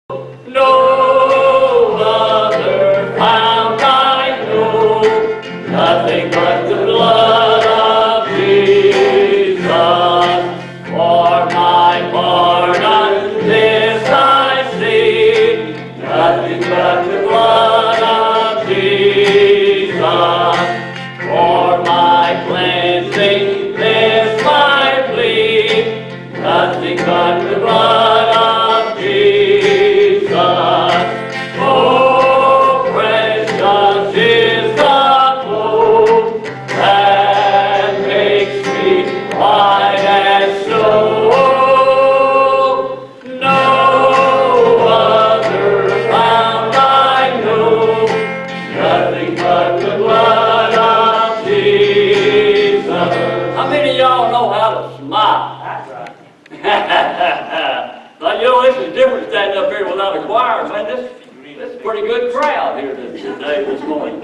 No other fount I know, nothing but the blood of Jesus. For my pardon, this I see, nothing but the blood of Jesus. For my cleansing, this I plead, nothing but the blood of Jesus. Oh, precious is the flow that makes me white as snow. No other fount I know, nothing but the blood of Jesus. How many of y'all know how to smile? That's right. But you know, this is different standing up here without a choir, man. This is a pretty good crowd here today, this morning.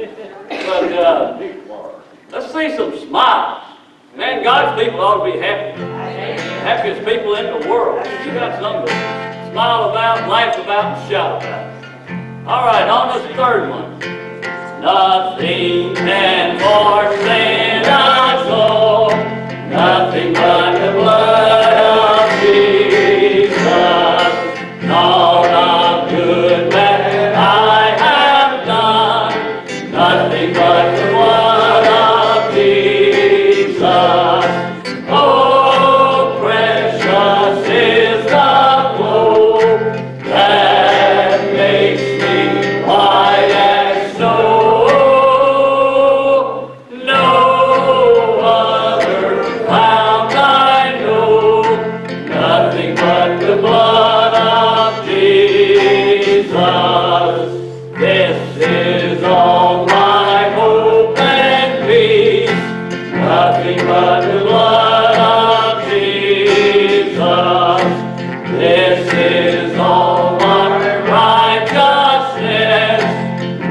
But let's see some smiles. Man, God's people ought to be happy. Happiest people in the world. You got something to smile about, laugh about, and shout about. All right, on this third one. Nothing can forsake our soul, nothing but the blood of Jesus. All the good that I have done, nothing but the blood of Jesus. Oh, precious is the flow that makes me white as snow. No other fount I know, nothing but the blood of Jesus. This is all my hope and peace, nothing but the blood of Jesus. This is all my righteousness,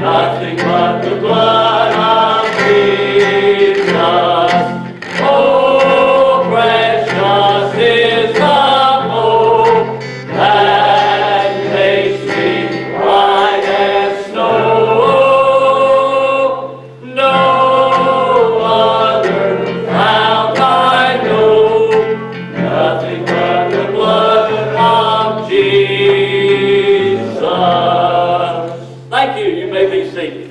nothing but the blood of Jesus. Oh, precious is the flow that makes me white as snow. No other fount I know, nothing but the blood of Jesus. Thank you. You may be seated.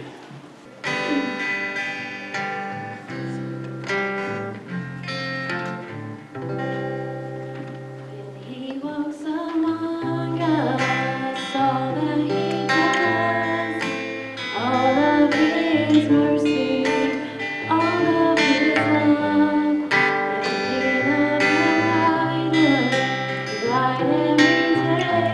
He walks among us, all that he does, all of his mercy, all of his love. He loves the light every day.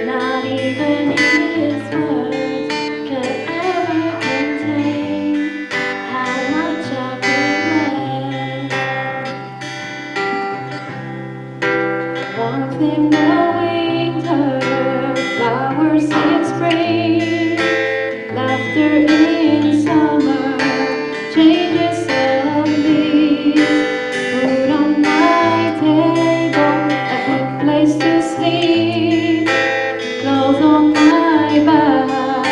Not even his words could ever contain how much I've been blessed. Warmth in the winter, flowers in spring, laughter in summer, changes of leaves, food on my table, a good place to sleep, clothes on my back,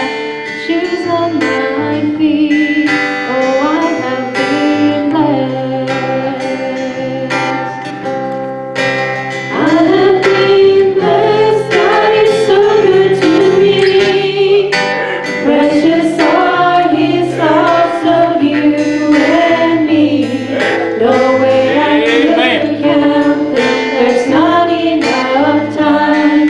shoes on my feet. Oh, I have been blessed. I have been blessed. God is so good to me. Precious are his thoughts of you and me. No way I could count them. There's not enough time.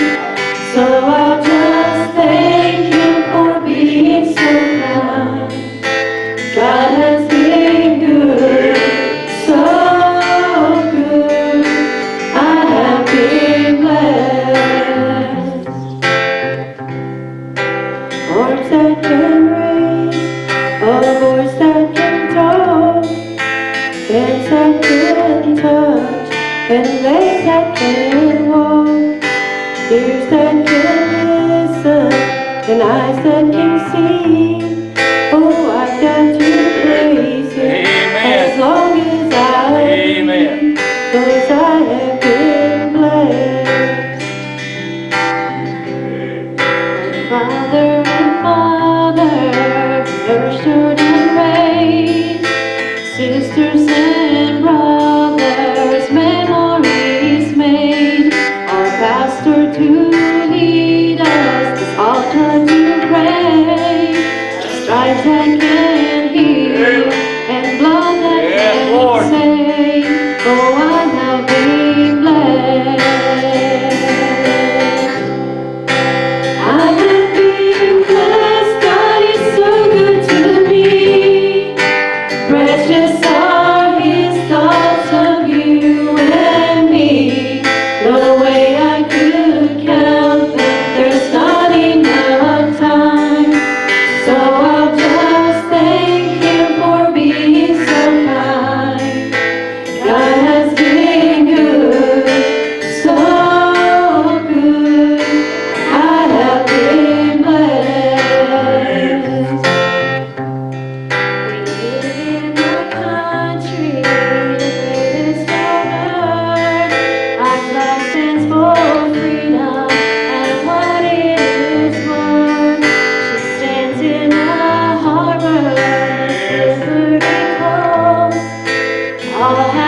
So I'll just thank him for being so kind. God has been good, so good. I have been blessed. Arms that can raise, a voice that can talk, hands that can touch, and legs that can walk, ears that can listen, and eyes that can see. Oh, I've got to praise him. As long as I live, 'cause I have been blessed.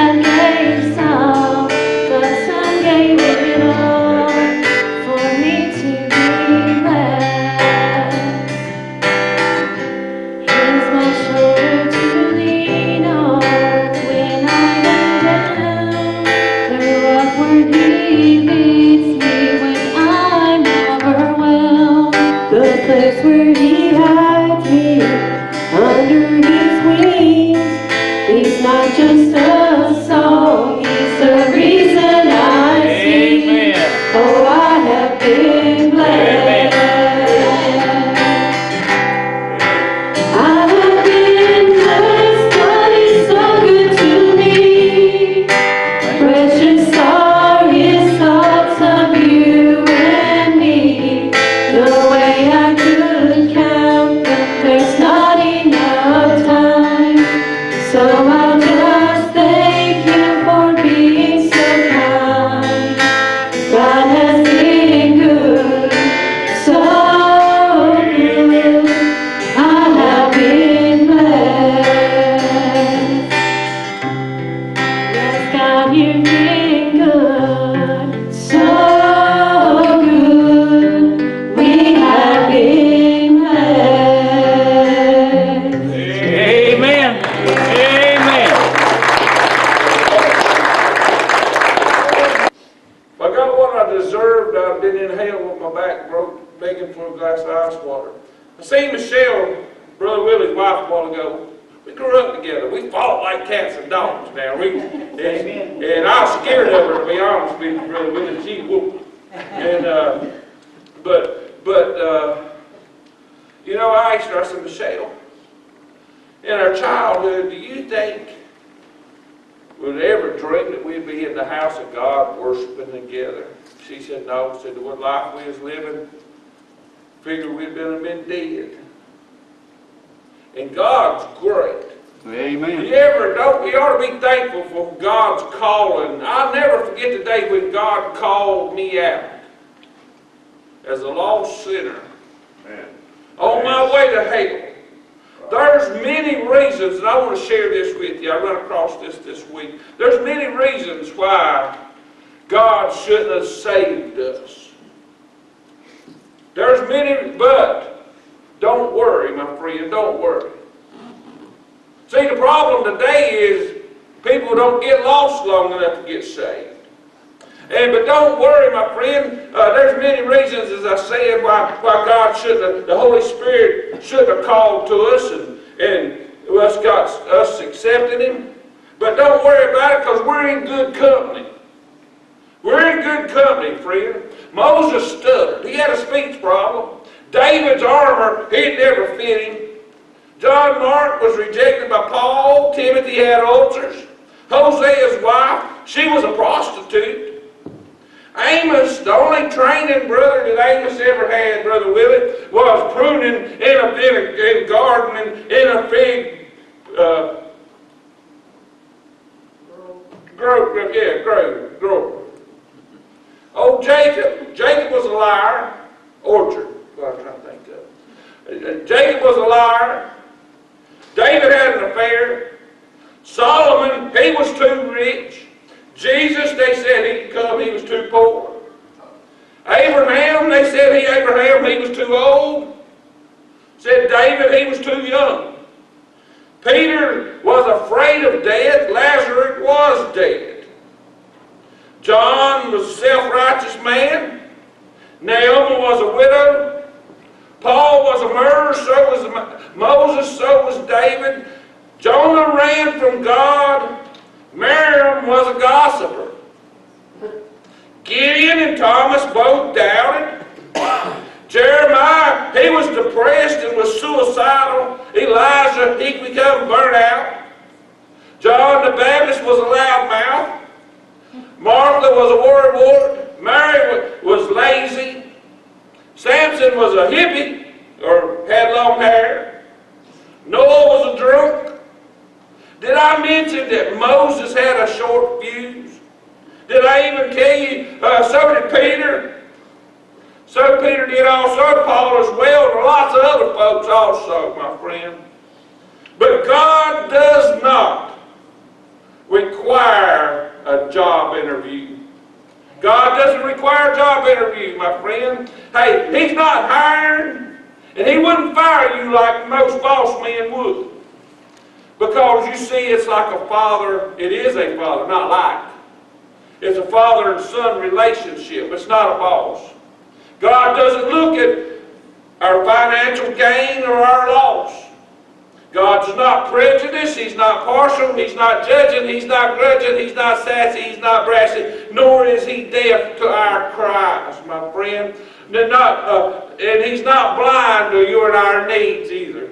God gave some, but some gave it all for me to be blessed. He's my shoulder to lean on when I'm down. The rock where He leads me when I'm overwhelmed. The place where He hides me under His wings. He's not just a song, He's the reason I sing. Amen. Oh, I have been blessed. I have been blessed, God is so good to me. Precious are His thoughts of you and me. No way I could count them, there's not enough time. So I'll just thank Him for being so kind. God has been good, so good. I have been blessed. Yes, God, You've been good, so good. We have been blessed. Amen. Amen. If I got what I deserved, I've been in hell with my back broke, begging for a glass of ice water. I seen Michelle, Brother Willie's wife, a while ago. We grew up together. We fought like cats and dogs now. And I was scared of her, to be honest with you, Brother Willie. She whooped. And, you know, I asked her, I said, Michelle, in our childhood, do you think we'd ever dream that we'd be in the house of God worshiping together? She said, no. Said, what life we was living, figured we'd been dead. And God's great. Amen. You ought to be thankful for God's calling. I'll never forget the day when God called me out as a lost sinner. Amen. On my way to hell. There's many reasons, and I want to share this with you. I run across this week. There's many reasons why God shouldn't have saved us. There's many, but don't worry, my friend, don't worry. See, the problem today is people don't get lost long enough to get saved. But don't worry, my friend. There's many reasons, as I said, why God the Holy Spirit shouldn't have called to us and us accepting Him. But don't worry about it, because we're in good company. We're in good company, friend. Moses stuttered. He had a speech problem. David's armor, it never fit him. John Mark was rejected by Paul. Timothy had ulcers. Hosea's wife, she was a prostitute. Amos, the only training brother that Amos ever had, Brother Willie, was pruning in a garden in a fig grove. Oh, Jacob was a liar. Orchard, what I'm trying to think of. Jacob was a liar. David had an affair. Solomon, he was too rich. Jesus, they said he could come, he was too poor. Abraham, they said he was too old. Said David, he was too young. Peter was afraid of death. Lazarus was dead. John was a self-righteous man. Naomi was a widow. Paul was a murderer, so was Moses, so was David. Jonah ran from God. Miriam was a gossiper. Gideon and Thomas both doubted. Jeremiah, he was depressed and was suicidal. Elijah, he became burnt out. John the Baptist was a loudmouth. Martha was a worrywart. Mary was lazy. Samson was a hippie, or had long hair. Noah was a drunk. Did I mention that Moses had a short fuse? Did I even tell you, so did Peter? So Peter did also, Paul as well, and lots of other folks also, my friend. But God does not require a job interview. God doesn't require a job interview, my friend. Hey, He's not hiring, and He wouldn't fire you like most boss men would. Because you see, it's like a father, it is a father, not like. It's a father and son relationship. It's not a boss. God doesn't look at our financial gain or our loss. God's not prejudiced, He's not partial, He's not judging, He's not grudging, He's not sassy, He's not brassy, nor is He deaf to our cries, my friend. And He's not blind to your and our needs either.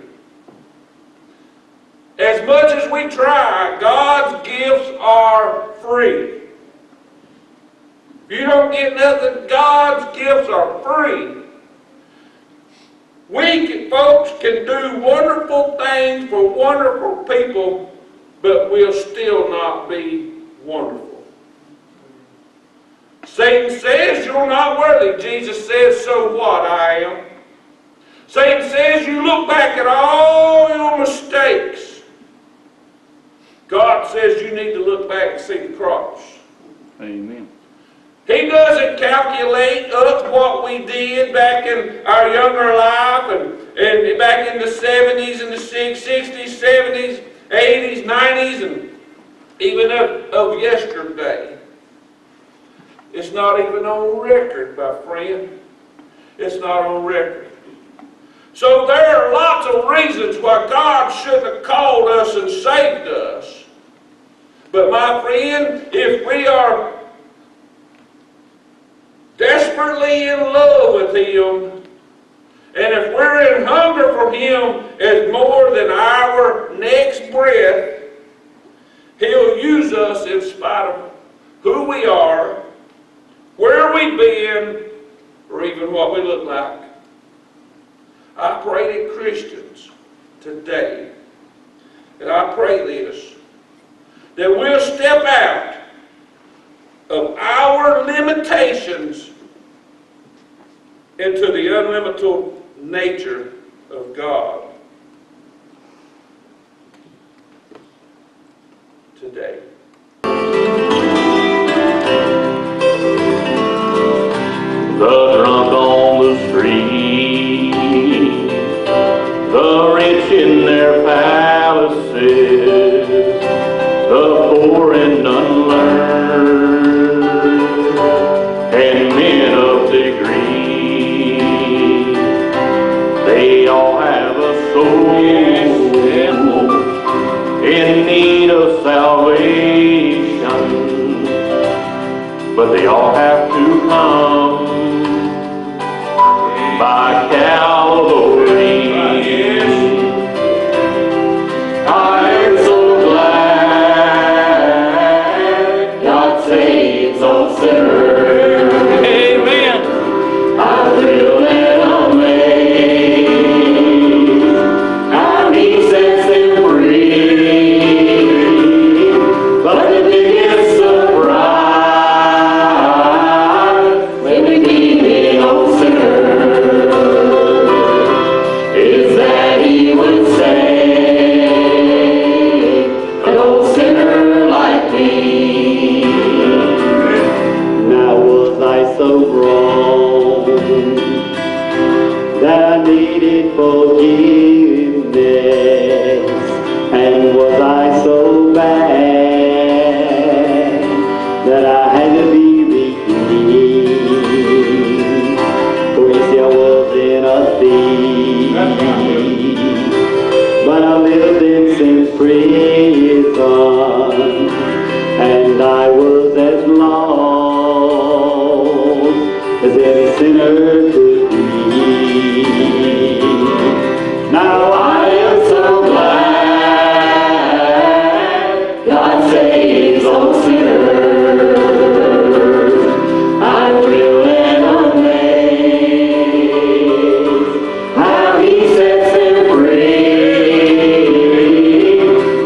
As much as we try, God's gifts are free. If you don't get nothing, God's gifts are free. Folks can do wonderful things for wonderful people, but we'll still not be wonderful. Satan says you're not worthy. Jesus says, so what? I am. Satan says you look back at all your mistakes. God says you need to look back and see the cross. Amen. He doesn't calculate up what we did back in our younger life and back in the 70s and the 60s, 70s, 80s, 90s, and even of yesterday. It's not even on record, my friend. It's not on record. So there are lots of reasons why God shouldn't have called us and saved us. But my friend, if we are desperately in love with Him, and if we're in hunger for Him as more than our next breath, He'll use us in spite of who we are, where we've been, or even what we look like. I pray that Christians today, and I pray this, that we'll step out of our limitations into the unlimited nature of God today. The drunk on the street, the rich in their palaces, the poor and unlearned, and men of degree, they all have a soul in need of salvation, but they all have to come by Calvary. I am so glad God saves all sinners. Amen. I'm thrilled and amazed how He sets them free. But the biggest surprise when we meet an old sinner is that He would save an old sinner like me. Now was I so wrong that I needed forgiveness, and was I so bad that I had to be redeemed? For you see, I wasn't a thief, but I lived in sin's prison, and I was as lost as any sinner could be. Now I am so glad God saves all sinners. I'm thrilled and amazed how He sets them free.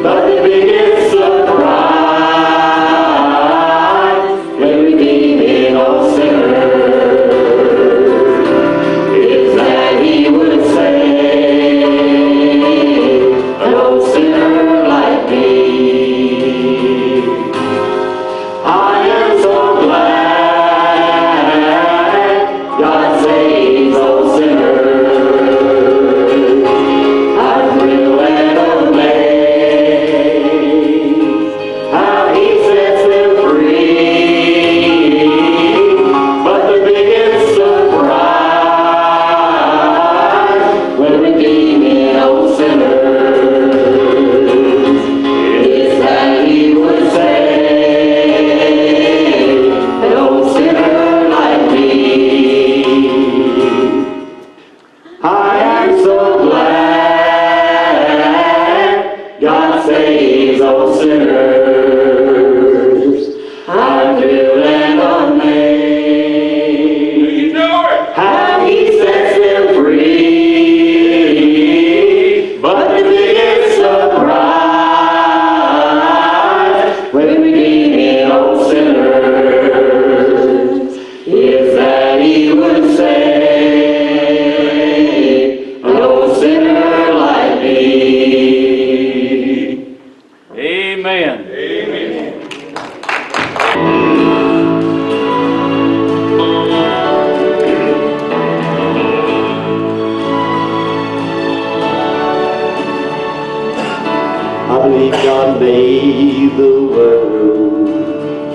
But the biggest surprise when we meet an old sinner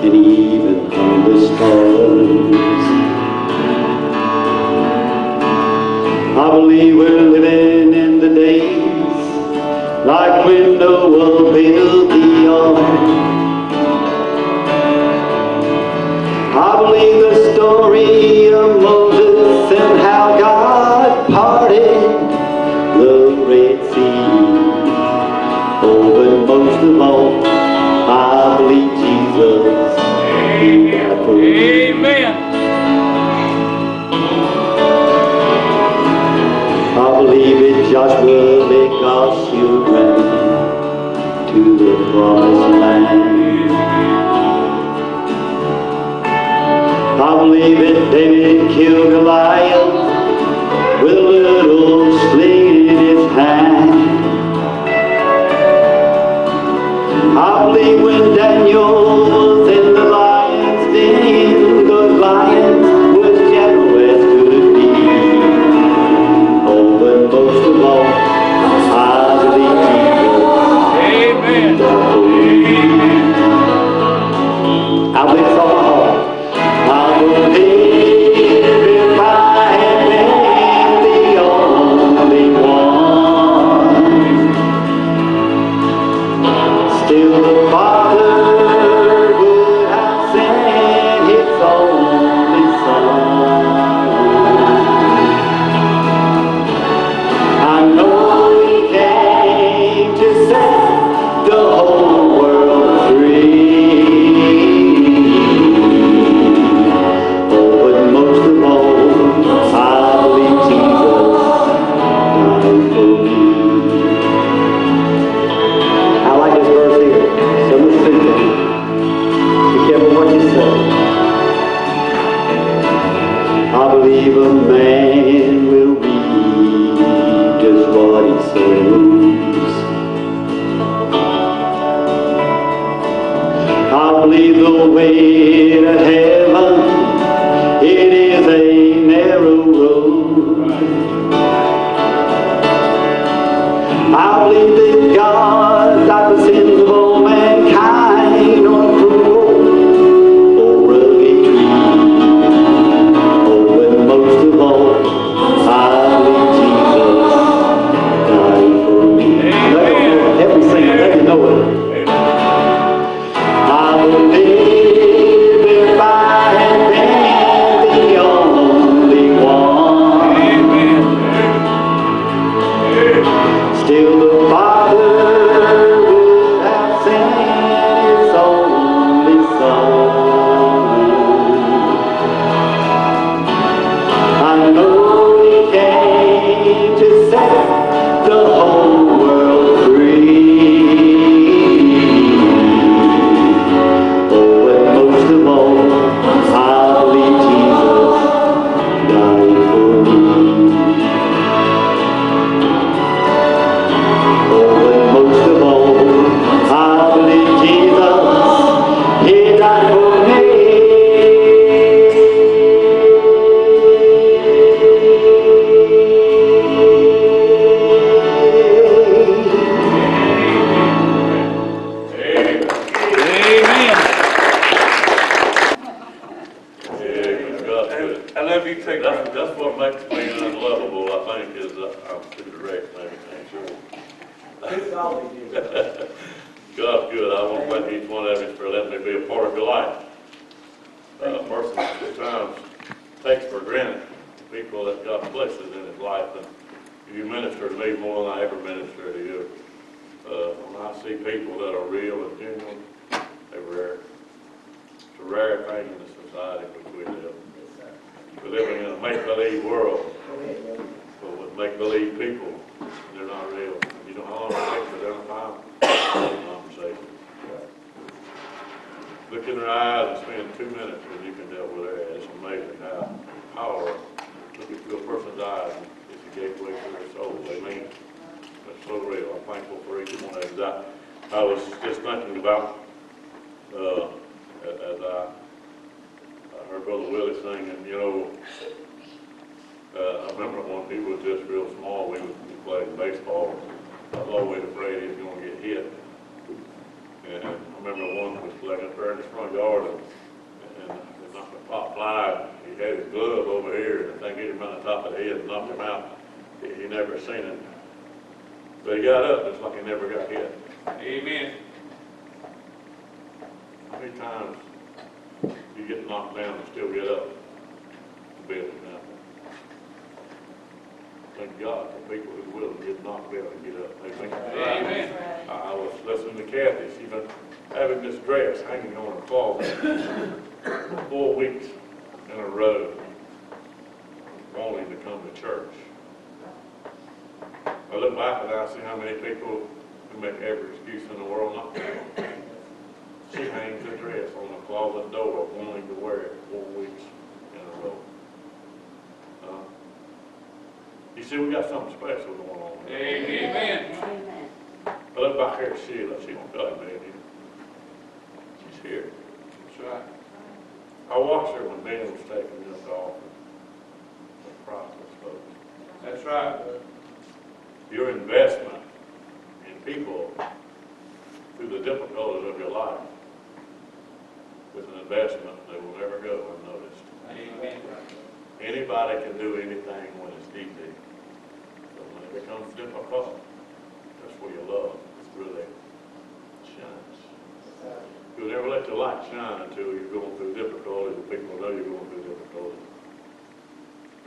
and even hung the stars. I believe we're living in the days like when Noah built the ark. I believe the story of Moses and how God parted the Red Sea. Oh, but most of all, I believe Jesus died for me. Amen. I believe in Joshua led God's children to the promised land. I believe that David killed Goliath with a little sling in his hand. I believe when Daniel was in the lion's den, the lions were gentle as could be. Oh, but most of all, I believe Amen. Jesus died for me. I believe it's on my heart. I believe if I had been the only one, still the Father would have sent His only Son. I know He came to set the whole world free. Oh, but most of all, I believe Jesus died for me. I like this verse here, so listen to me. Be careful what you say. I believe a man will reap just what he sows. I believe the way to heaven, it is a narrow road. I believe that God died for sins of all mankind on a cruel or rugged tree. Oh, and most of all, I believe Jesus died for me. Help me sing it, let me know it. I believe if I had been the only one, still the Father would have sent His only Son. I know He came to set the whole world free. Oh, and most of all, I believe Jesus died for me. Oh, and most of all, I believe Jesus, He died for me. I love you too. That's what makes me unlovable, I think, is I'm too direct and everything, sure. God's good. I want to thank each one of you for letting me be a part of your life. A person at times takes for granted people that God blesses in his life, and you minister to me more than I ever minister to you. When I see people that are real and genuine, they're rare. It's a rare thing in the society in which we live. We're living in a make-believe world, but with make-believe people, they're not real. You know how long it takes for them to find a conversation. Look in their eyes and spend 2 minutes and you can tell where they're at. It's amazing how power, look into a person's eyes, it's a gateway to their soul. Amen. That's so real. I'm thankful for each one of you. I was just thinking about, as I heard Brother Willie singing, you know, I remember when he was just real small, we played baseball. I was always afraid he was going to get hit. And I remember one was playing up there in the front yard, and had his glove over here, and the thing hit him on the top of the head and knocked him out. He never seen it. But he got up, it's like he never got hit. Amen. How many times you get knocked down and still get up? The building now. Thank God for people who will get knocked down and get up. Amen. Amen. I was listening to Kathy. She's been having this dress hanging on her closet 4 weeks in a row, wanting to come to church. I look back and I see how many people who make every excuse in the world not to. She hangs the dress on the closet door, wanting to wear it 4 weeks in a row. You see, we got something special going on here. Amen. I look back here at Sheila. She don't got it, baby. She's here. That's right. I watched her when Ben was taking this off. The process, folks. That's right. Your investment in people through the difficulties of your life is an investment that will never go unnoticed. Amen. Anybody can do anything when it's easy, but when it becomes difficult, that's where your love really shines. You'll never let your light shine until you're going through difficulties and people know you're going through difficulties.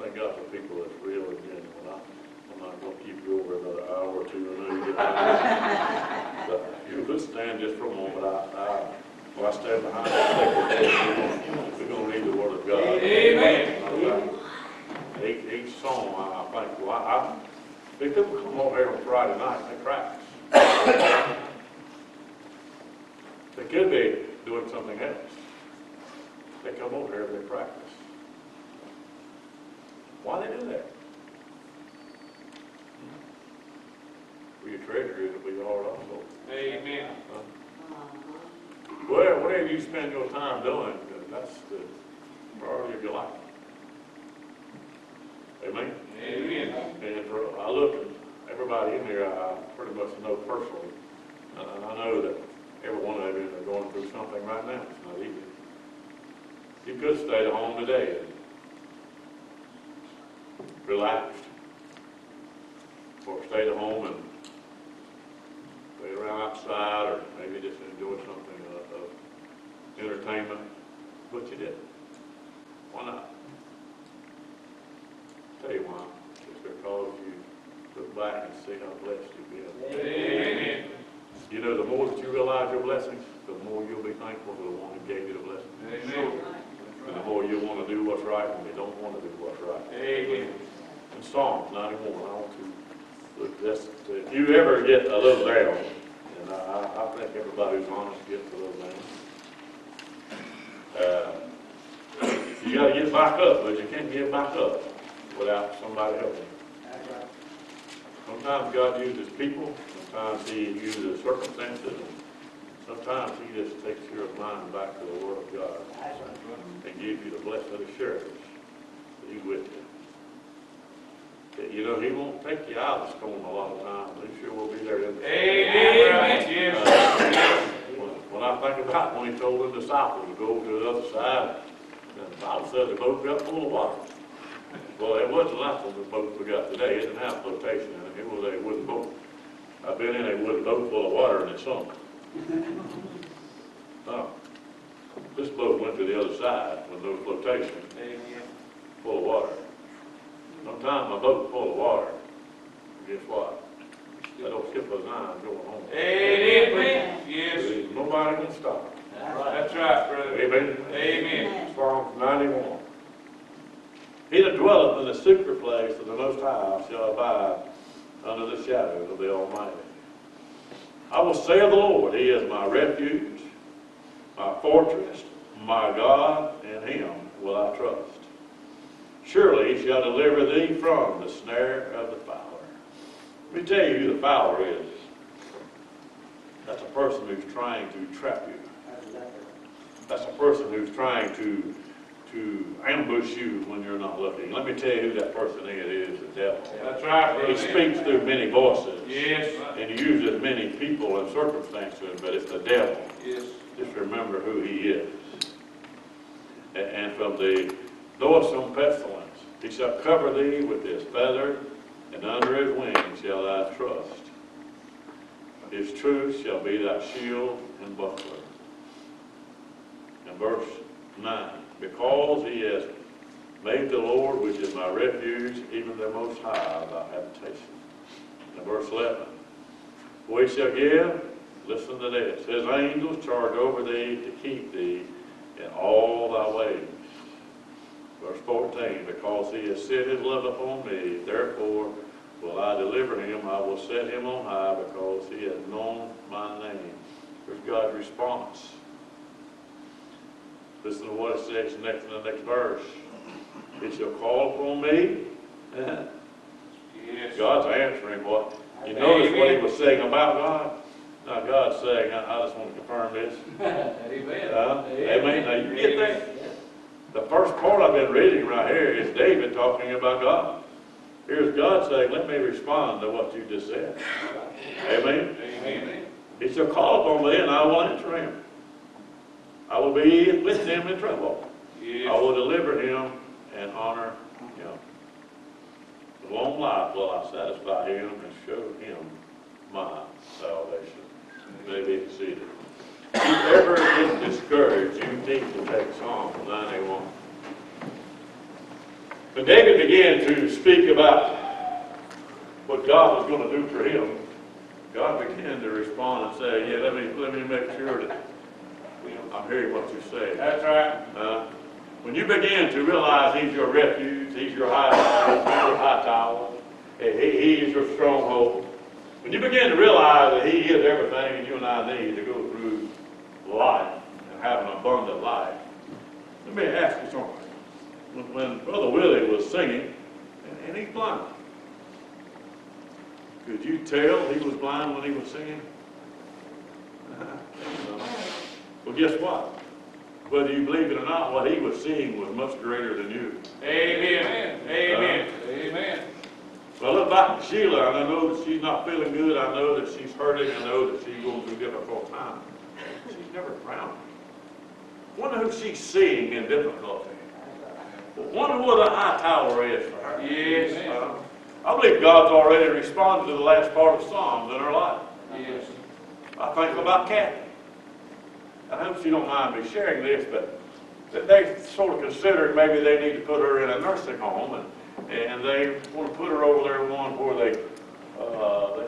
Thank God for people that's real and genuine. I'm not going to keep you over another hour or two. I know you get tired. But you could stand just for a moment. Well, I stand behind that. We're going to read the Word of God. Amen. Each song, I think, well, people come over here on Friday night and they practice. They could be doing something else. They come over here and they practice. Why they do that? For your treasure, it'll be hard also. Amen. Well, whatever you spend your time doing, that's the priority of your life. Amen? Amen. And I look at everybody in here, I pretty much know personally. And I know that every one of you are going through something right now. It's not easy. You could stay at home today and relaxed. Or stay at home and play around outside, or maybe just enjoy something of entertainment. But you didn't. Why not? Tell you why. It's because you look back and see how blessed you've been. Amen. You know, the more that you realize your blessings, the more you'll be thankful for the one who gave you the blessing. Amen. And the more you'll want to do what's right when you don't want to do what's right. Amen. In Psalms 91, I want to look at this. If you ever get a little down, and I think everybody who's honest gets a little down, you got to get back up, but you can't get back up without somebody helping you. Sometimes God uses people, sometimes He uses circumstances, and sometimes He just takes your mind back to the Word of God and gives you the blessed assurance that He's with you. You know, He won't take you out of the storm a lot of times. He sure will be there in the storm. Amen. Yes. When I think about when He told the disciples to go over to the other side, and the Bible says the boat got full of water. Well, it wasn't like the boat we got today. It didn't have flotation in it. It was a wooden boat. I've been in a wooden boat full of water and it sunk. No. This boat went to the other side with no flotation, Amen. full of water. Sometimes my boat's full of water. Guess what? I don't skip a line going home. Amen. Yes. Nobody can stop it. That's right, brother. Amen. Amen. Psalms 91. He that dwelleth in the secret place of the Most High shall abide under the shadow of the Almighty. I will say of the Lord, He is my refuge, my fortress, my God, in Him will I trust. Surely He shall deliver thee from the snare of the fowler. Let me tell you who the fowler is. That's a person who's trying to trap you. That's a person who's trying to ambush you when you're not looking. Let me tell you who that person is. It is the devil. That's right, brother. He speaks through many voices. Yes. And he uses many people and circumstances, but it's the devil. Yes. Just remember who he is. And from the noisome pestilence. He shall cover thee with his feathers, and under his wings shall thou trust. His truth shall be thy shield and buckler. And verse 9, because he has made the Lord, which is my refuge, even the Most High, thy habitation. And verse 11, for he shall give, listen to this, his angels charge over thee to keep thee in all thy ways. Verse 14, because he has set his love upon me, therefore will I deliver him. I will set him on high, because he has known my name. Here's God's response. Listen to what it says next in the next verse. He shall call upon me. Yes. God's answering what. You notice what he was saying about God? Now God's saying, I just want to confirm this. Amen. Amen. Now you get that? The first part I've been reading right here is David talking about God. Here's God saying, let me respond to what you just said. Amen. Amen. He shall call upon me, and I will answer him. I will be with him in trouble. Yes. I will deliver him and honor him. With long life will I satisfy him and show him my salvation. May be seated. If you ever get discouraged, you need to take Psalm 91. When David began to speak about what God was going to do for him, God began to respond and say, yeah, let me make sure that I'm hearing what you say. That's right. When you begin to realize he's your refuge, he's your high tower, he is your stronghold, when you begin to realize that he is everything that you and I need to go through life and have an abundant life, let me ask you something. When Brother Willie was singing, and he's blind, could you tell he was blind when he was singing? Well, guess what? Whether you believe it or not, what he was seeing was much greater than you. Amen. Amen. Amen. So I look back at Sheila, and I know that she's not feeling good. I know that she's hurting. I know that she's going through a difficult time. She's never frowned. Wonder who she's seeing in difficulty. Wonder what the high tower is for her. Yes. I believe God's already responded to the last part of Psalms in her life. Yes. I think about Kathy. I hope she don't mind me sharing this, but they sort of considered maybe they need to put her in a nursing home, and they want to put her over there one where they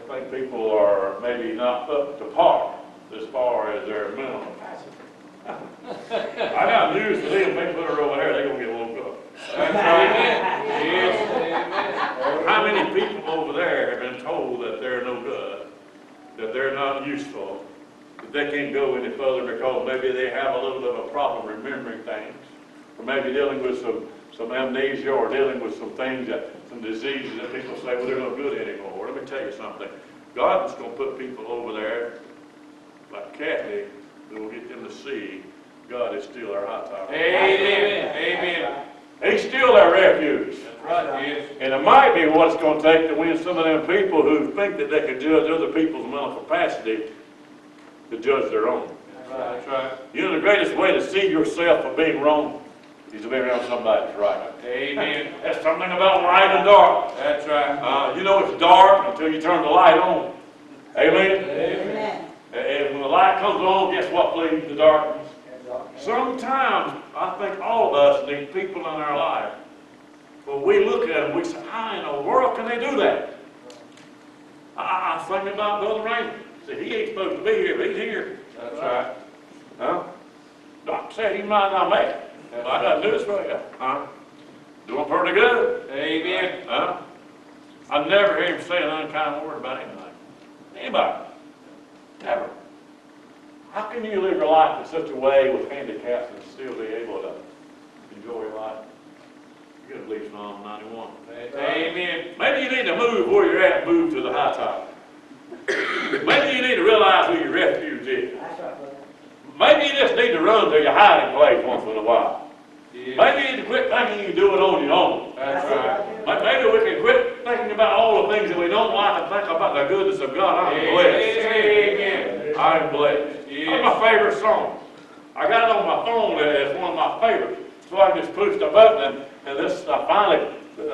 think people are maybe not up to par as far as their mental capacity. I got news for them. If they put her over there, they're going to get woke up. That's right. Yes. Amen. How many people over there have been told that they're no good, that they're not useful, that they can't go any further because maybe they have a little bit of a problem remembering things, or maybe dealing with some amnesia, or dealing with some things, some diseases that people say, well, they're no good anymore. Let me tell you something. God is going to put people over there, like Kathy, who will get them to see God is still our high tower. Amen. Amen. He's still our refuge. That's right. Yes. And it might be what it's going to take to win some of them people who think that they can judge other people's mental capacity to judge their own. That's right. You know, the greatest way to see yourself for being wrong is to be around somebody that's right. Amen. That's something about light and dark. That's right. You know it's dark until you turn the light on. Amen? Amen. And when the light comes on, guess what flees the darkness? Sometimes I think all of us need people in our life. When we look at them, we say, how in the world can they do that? I think about Brother Raymond. See, he ain't supposed to be here, but he's here. That's right. Huh? Doc said he might not make it. Well, I got news for you. Huh? Doing pretty good. Amen. Huh? I never hear him say an unkind word about anything. Anybody. Never. How can you live your life in such a way with handicaps and still be able to enjoy your life? You gotta believe Psalm 91. Amen. Maybe you need to move where you're at, move to the high top. Maybe you need to realize who your refuge is. Maybe you just need to run to your hiding place once in a while. Yes. Maybe you need to quit thinking you can do it on your own. That's right. Maybe we can quit thinking about all the things that we don't like and think about the goodness of God. I'm blessed. Amen. I'm blessed. Yes. That's my favorite song. I got it on my phone as one of my favorites. It's So I just pushed a button, and this, I finally,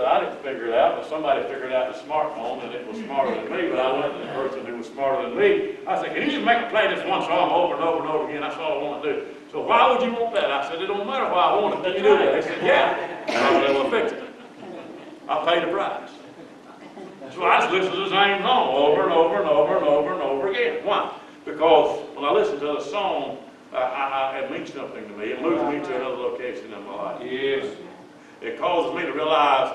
I didn't figure it out, but somebody figured out the smartphone, and it was smarter than me, but I went to the person who was smarter than me. I said, can you just make me play this one song over and over and over again? That's all I want to do. So why would you want that? I said, it don't matter why I want it. Can you do that? They said, yeah. I said, well, fix it. I'll pay the price. So I just listened to the same song over and over and over and over and over again. Why? Because when I listen to the song, it means something to me. It moves me to another location in my life. Yes. It causes me to realize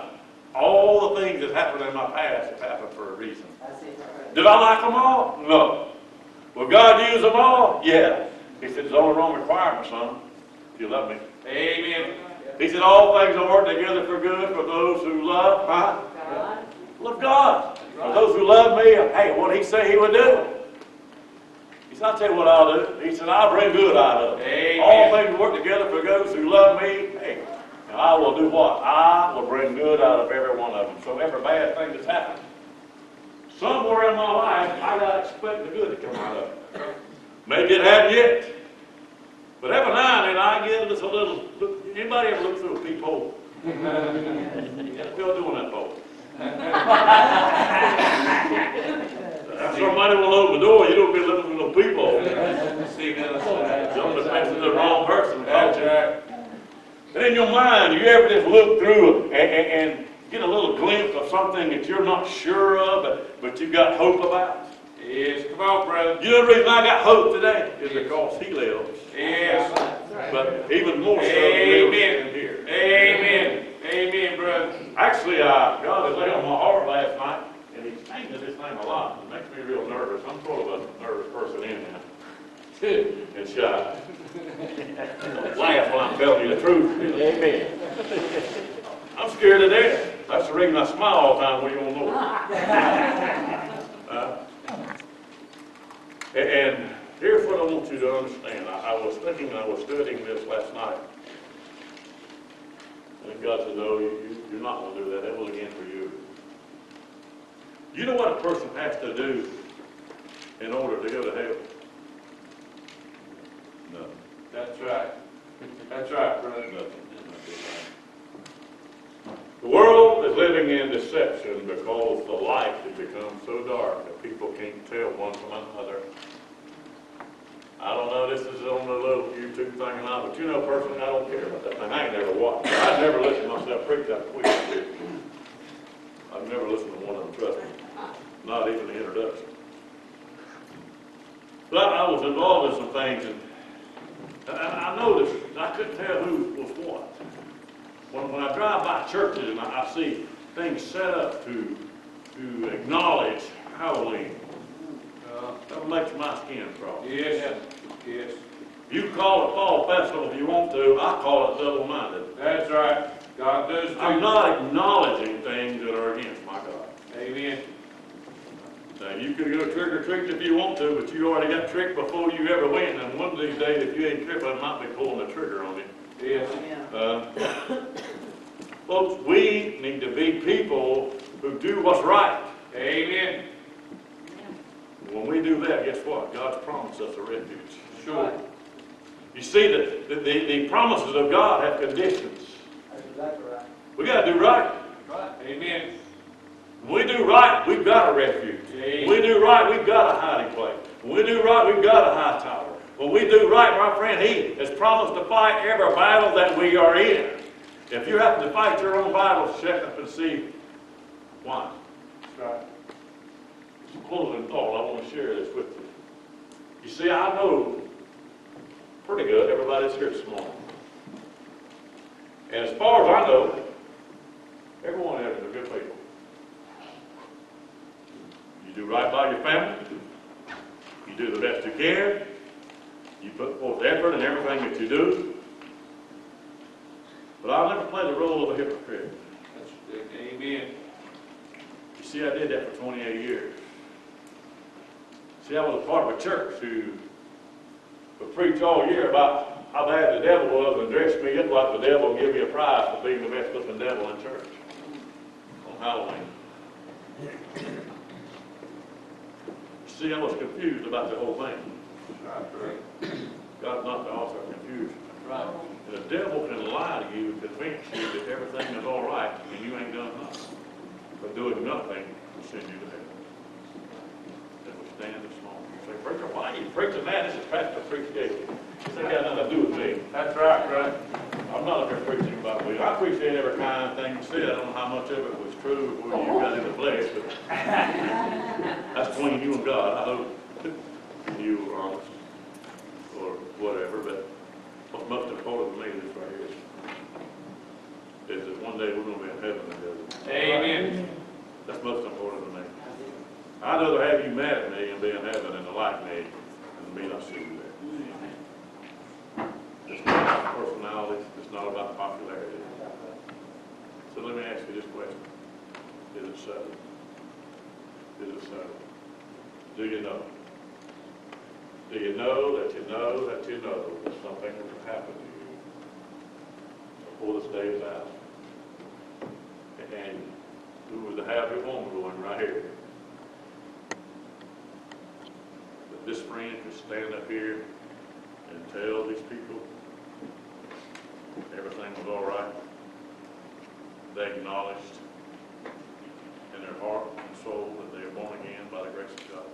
all the things that happened in my past have happened for a reason. Did I like them all? No. Will God use them all? Yeah. He said, there's only one requirement, son. You love me. Amen. He said, all things will work together for good for those who love, huh? Love God. For those who love me, hey, what did he say he would do? He said, I'll tell you what I'll do. He said, I'll bring good out of it. Amen. All things will work together for those who love me. Hey, and I will do what? I will bring good out of every one of them. So every bad thing that's happened, somewhere in my life, I got to expect the good to come out of it. Maybe it hadn't yet. But every now and then I get just a little, anybody ever look through a peephole? Still doing that, folks. Somebody will open the door, you don't be looking for no peephole. Don't depend on the wrong person. That's right. And in your mind, you ever just look through and get a little glimpse of something that you're not sure of, but you've got hope about? Yes, come on, brother. You know the reason I got hope today is because he lives. Yes. But even more so, he lives Amen. in here. Amen. Amen, brother. Actually, God has laid on my heart last night, and he's changed this thing a lot. It makes me real nervous. I'm sort of a nervous person anyhow. And shy. Don't laugh when I'm telling you the truth. Amen. I'm scared to death. That's the reason I smile all the time when you don't know it. And here's what I want you to understand. I was thinking, I was studying this last night. And God said, no, you're not going to do that. That was again for you. You know what a person has to do in order to go to heaven? Nothing. That's right. That's right, brother. Nothing. The world is living in deception because the light has become so dark that people can't tell one from another. I don't know, this is on the little YouTube thing and all, but you know, personally, I don't care about that thing. I ain't never watched it. I've never listened to myself preach that quick. I've never listened to one of them, trust me. Not even the introduction. But I was involved in some things, and I noticed, I couldn't tell who was what. When I drive by churches and I see things set up to acknowledge Halloween, that makes my skin crawl. Yes. Yes. You call it fall festival if you want to. I call it double-minded. That's right. God does too. I'm not acknowledging things that are against my God. Amen. Now, you can go trick or treat if you want to, but you already got tricked before you ever went. And one of these days, if you ain't careful, I might be pulling the trigger on you. Yes. Folks, we need to be people who do what's right. Amen. When we do that, guess what? God's promised us a refuge. Sure. You see, the promises of God have conditions. That's exactly right. We got to do right. Right. Amen. When we do right, we've got a refuge. When we do right, we've got a hiding place. When we do right, we've got a high tower. When we do right, my friend, He has promised to fight every battle that we are in. If you happen to fight your own battles, check up and see why. That's right. It's a closing thought. I want to share this with you. You see, I know pretty good everybody's here this morning. And as far as I know, everyone here is a good people. You do right by your family. You do the best you can. You put forth effort in everything that you do. But I'll never play the role of a hypocrite. Amen. You see, I did that for 28 years. See, I was a part of a church who would preach all year about how bad the devil was and dress me up like the devil and give me a prize for being the best looking devil in church on Halloween. See, I was confused about the whole thing. God's not the author of confusion. Right. And the devil can lie to he would convince you that everything is all right and you ain't done nothing. But doing nothing will send you to hell. That we stand this morning and say, preacher, why are you preaching that? This is pastor appreciation. This ain't got nothing to do with me. That's right, right. I'm not up here preaching about me. I appreciate every kind of thing you said. I don't know how much of it was true before you got in the flesh, but that's between you and God. I hope you were honest or whatever, but what's most important to me is right here is that one day we're going to be in heaven together. Amen. That's most important to me. I'd rather have you mad at me and be in heaven than to like me and me not see you there. It's not about personality. It's not about popularity. So let me ask you this question. Is it so? Is it so? Do you know? Do you know that you know that you know that something will happen to you before this day is out? And who was the happy woman going right here? That this friend could stand up here and tell these people everything was all right. They acknowledged in their heart and soul that they were born again by the grace of God.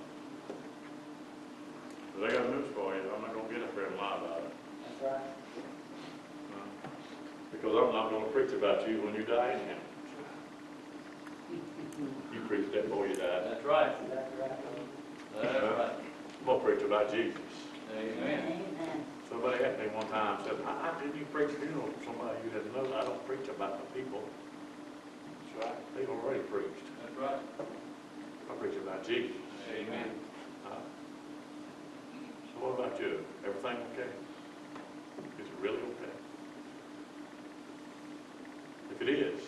But I got news for you. I'm not going to get up here and lie about it. That's right. Because I'm not going to preach about you when you die in him. You preached that before you died. That's right. That's right. I'm going to preach about Jesus. Amen. Somebody asked me one time, said, how did you preach funeral for somebody you didn't know? I don't preach about the people. That's right. They've already preached. That's right. I preach about Jesus. Amen. So what about you? Everything okay? Is it really okay? If it is,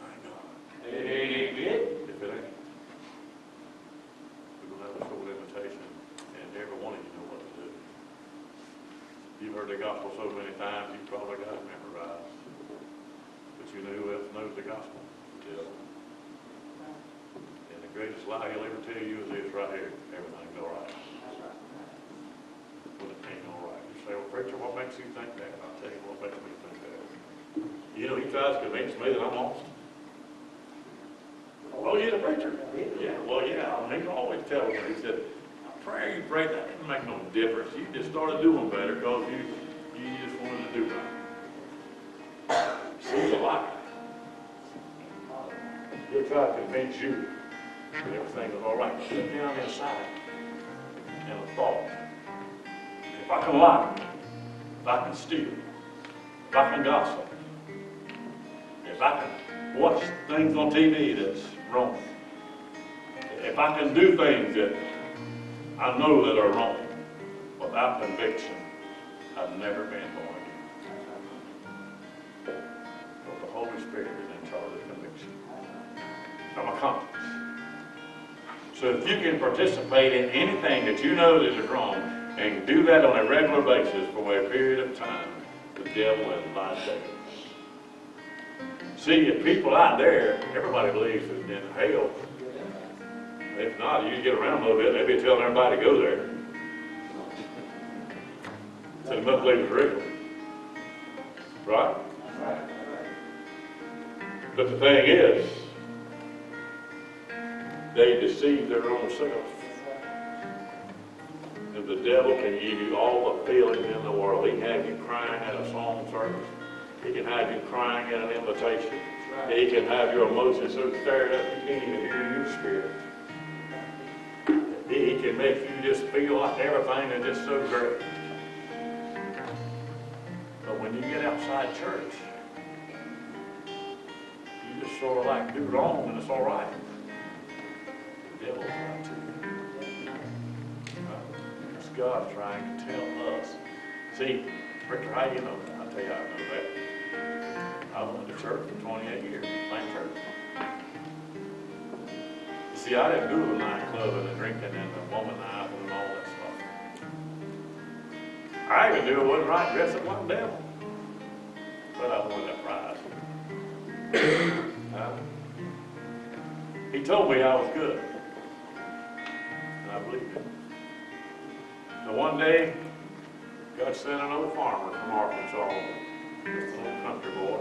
thank God. Amen. If it ain't, we're going to have a short invitation, and every one of you know what to do. You've heard the gospel so many times, you've probably got it memorized. But you know who else knows the gospel? The devil. And the greatest lie he'll ever tell you is this right here: everything's all right. Well, it ain't all right. You say, well, preacher, what makes you think that? I'll tell you what makes me think that. You know, he tries to convince me that I'm lost. Oh, you're the preacher? Yeah, well, yeah. He always tells me, he said, a prayer you prayed, that didn't make no difference. You just started doing better because you just wanted to do right. He's a lie. He'll try to convince you that everything is all right. But sit down inside and a thought. If I can lie, if I can steal, if I can gossip, if I can watch things on TV that's wrong, if I can do things that I know that are wrong without conviction, I've never been born again. But the Holy Spirit is in charge of conviction. I'm a conscience. So if you can participate in anything that you know that is wrong and do that on a regular basis for a period of time, the devil has lied there. See, if people out there, everybody believes that in hell. If not, you get around a little bit, they'll be telling everybody to go there. So they must believe it's real. Right? But the thing is, they deceive their own self. And the devil can give you all the feelings in the world. He can have you crying at a song service. He can have you crying at an invitation. He can have your emotions so stirred up you can't even hear your spirit. He can make you just feel like everything is just so great. But when you get outside church, you just sort of like do wrong and it's all right. The devil's right too. It's God trying to tell us. See, Richard, how do you know that? I'll tell you how I know that. I went to church for 28 years, same church. See, I didn't do the nightclub and the drinking and the womanizing and all that stuff. I even knew it wasn't right dressing like the devil. But I wanted that prize. He told me I was good. And I believed it. So one day, God sent an old farmer from Arkansas with country boy.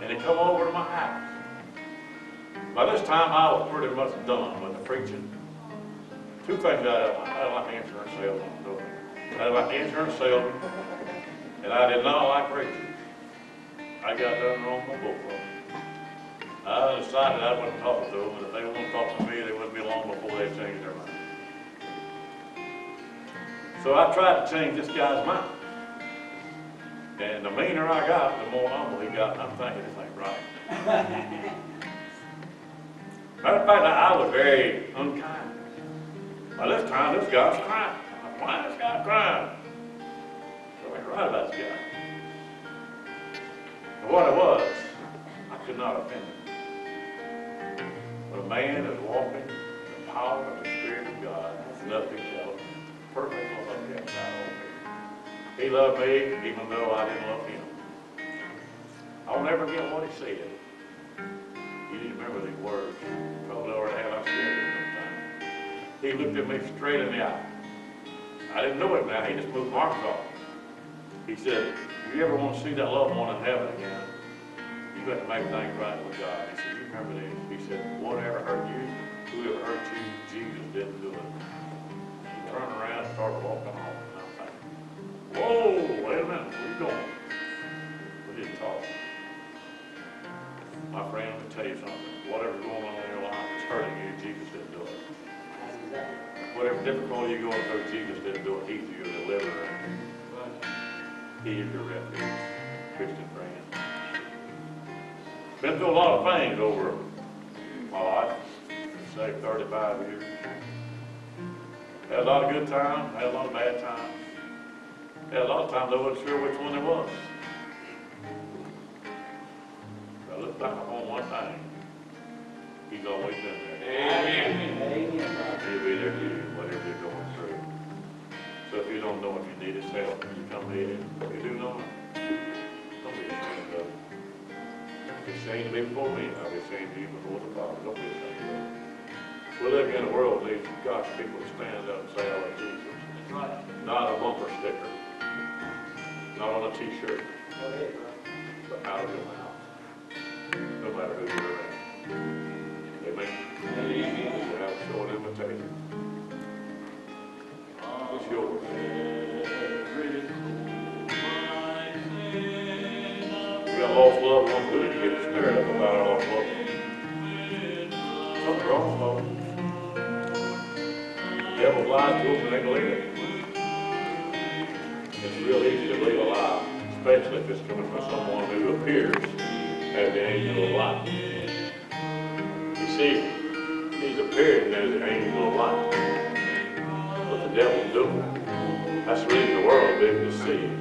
And he come over to my house. By this time, I was pretty much done with the preaching. Two things I like insurance salesman. I like insurance salesman, and I did not like preaching. I got done wrong with both of them. I decided I wouldn't talk to them, and if they wouldn't talk to me, they wouldn't be long before they changed their mind. So I tried to change this guy's mind. And the meaner I got, the more humble he got, and I'm thinking, this ain't right. Matter of fact, I was very unkind. By this time, this guy's crying. Why is this guy crying? So I right about this guy. And what it was, I could not offend him. But a man is walking in the power of the Spirit of God, nothing shall perfect love him outside of me. He loved me even though I didn't love him. I'll never forget what he said. He didn't remember these words. Probably already had I scared him sometime. He looked at me straight in the eye. I didn't know him now. He just moved marks off. He said, if you ever want to see that loved one in heaven again, you got to make things right with God. He said, you remember this? He said, whatever hurt you, whoever hurt you, Jesus didn't do it. He turned around and started walking off. And I'm thinking, whoa, wait a minute, where you going? We didn't talk. My friend, let me tell you something. Whatever's going on in your life is hurting you, Jesus didn't do it. Whatever difficulty you're going through, Jesus didn't do it. He's your deliverer. He is your refuge, Christian friend. Been through a lot of things over my life, say 35 years. Had a lot of good times, had a lot of bad times. Had a lot of times I wasn't sure which one it was. I look back upon one thing. He's always been there. Amen. He'll be there for you, whatever you're going through. So if you don't know him, you need his help. You come to him. If you do know him, don't be ashamed of him. Be ashamed to be before me. I'll be ashamed to you before the Father. Don't be ashamed of him. We're living in a world that needs God's people to stand up and say, I love Jesus. That's right. Not a bumper sticker. Not on a t-shirt. But out of your mouth. No matter who you're around. Amen. You have a short invitation. It's yours. We got lost loved ones, good to get stirred up about our lost loved ones. Something's wrong, folks. The devil lies to them and they believe it. It's real easy to believe a lie, especially if it's coming from someone who appears as the angel of light. You see, he's appearing as the angel of light. What the devil's doing, that's the reason the world being deceived.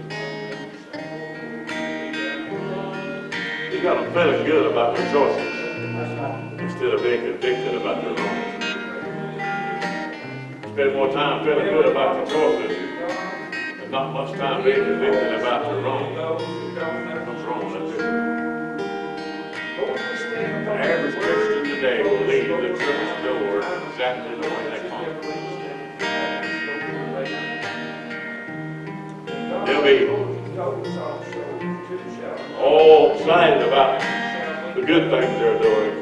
You got them feeling good about their choices instead of being convicted about their wrongs. Spend more time feeling good about their choices and not much time being convicted about their wrongs. What's wrong with that? The average Christian today will leave the church door exactly the way they come. They'll be all excited about the good things they're doing,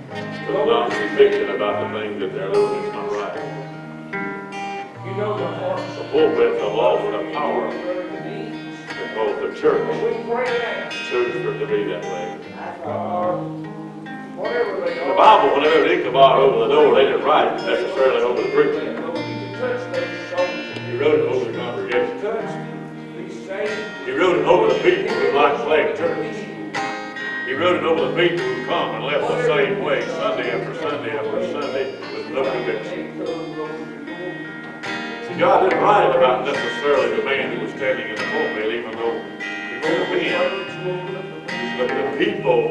but not convicted about the things that they're doing is not right. The pulpits have lost their power because the church chose for it to be that way. The Bible, whenever it Ichabod over the door, they didn't write it necessarily over the preacher. He wrote it over the congregation. He wrote it over the people who like flag church. He wrote it over the people who come and left the same way Sunday after Sunday after Sunday with no conviction. See, God didn't write it about necessarily the man who was standing in the pulpit, even though he could have been. But the people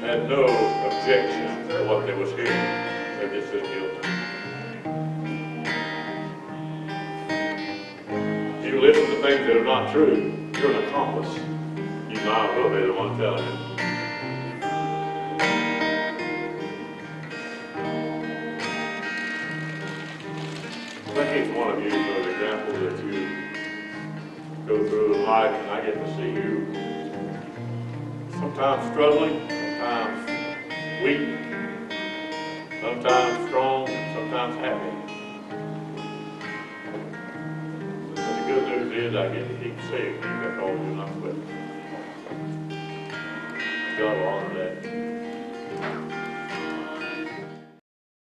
had no objection to what they was hearing. They just said guilty. If you listen to things that are not true, you're an accomplice. You might as well be the one telling it. I think each one of you, for example, that you go through life and I get to see you sometimes struggling, sometimes weak, sometimes strong, sometimes happy. But the good news is I get to keep seeing you. That's all you're not with. God will honor that.